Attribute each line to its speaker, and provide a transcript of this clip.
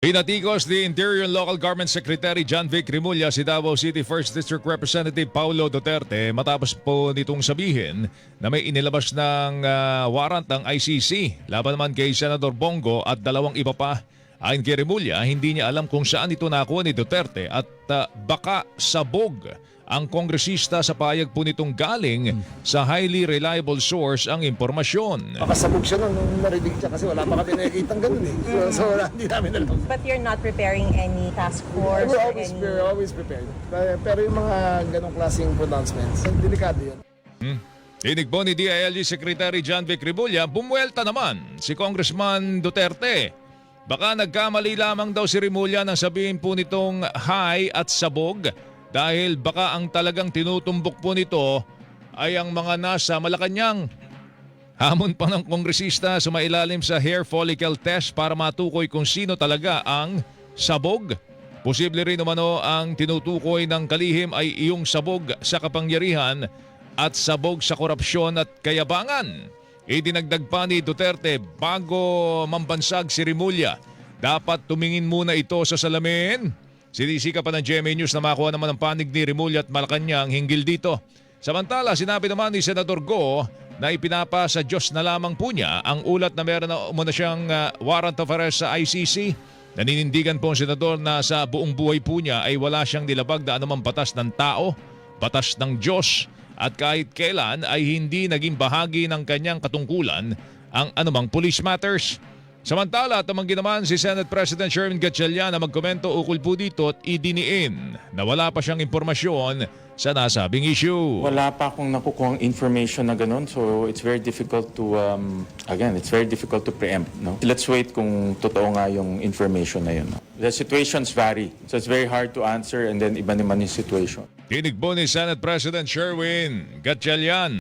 Speaker 1: Pinatikos ni Interior and Local Government Secretary John Vic Rimulya si Davao City 1st District Representative Paulo Duterte matapos po nitong sabihin na may inilabas ng warrant ng ICC laban naman kay Senador Bongo at dalawang iba pa. Ayon kay Rimulya, hindi niya alam kung saan ito nakuha ni Duterte at baka sabog ang kongresista sa payag po nitong galing sa highly reliable source ang impormasyon.
Speaker 2: Makasabog siya nung narinig siya kasi wala pa kami nakikita ng ganun eh. So wala, hindi namin alam.
Speaker 3: But you're not preparing any task force?
Speaker 2: We're always prepared. Pero yung mga ganong klaseng pronouncements, delikado yun.
Speaker 1: Tinig po ni DILG Secretary John Vic Rimulya, bumuelta naman si Congressman Duterte. Baka nagkamali lamang daw si Rimulya nang sabihin po nitong high at sabog dahil baka ang talagang tinutumbok po nito ay ang mga nasa Malacanang. Hamon pa ng kongresista sumailalim sa hair follicle test para matukoy kung sino talaga ang sabog. Posible rin umano ang tinutukoy ng kalihim ay iyong sabog sa kapangyarihan at sabog sa korupsyon at kayabangan. Idinagdag pa ni Duterte bago mambansag si Rimulya, dapat tumingin muna ito sa salamin. Sinisika pa ng GMA News na makuha naman ang panig ni Rimulya at Malacanang hinggil dito. Samantala, sinabi naman ni Senador Go na ipinapa sa Diyos na lamang po niya ang ulat na meron na umuna siyang warrant of arrest sa ICC. Naninindigan po ang Senador na sa buong buhay po niya ay wala siyang nilabag na anumang batas ng tao, batas ng Diyos, at kahit kailan ay hindi naging bahagi ng kanyang katungkulan ang anumang police matters. Samantala, tumanggi naman si Senate President Sherwin Gatchalian na magkomento ukol po dito at idiniin na wala pa siyang impormasyon sa nasabing issue.
Speaker 4: Wala pa akong nakukuhang information na ganun, so it's very difficult to, it's very difficult to preempt. No? Let's wait kung totoo nga yung information na yun. No? The situations vary, so it's very hard to answer and then iba naman yung situation.
Speaker 1: Tinig po ni Senate President Sherwin Gatchalian.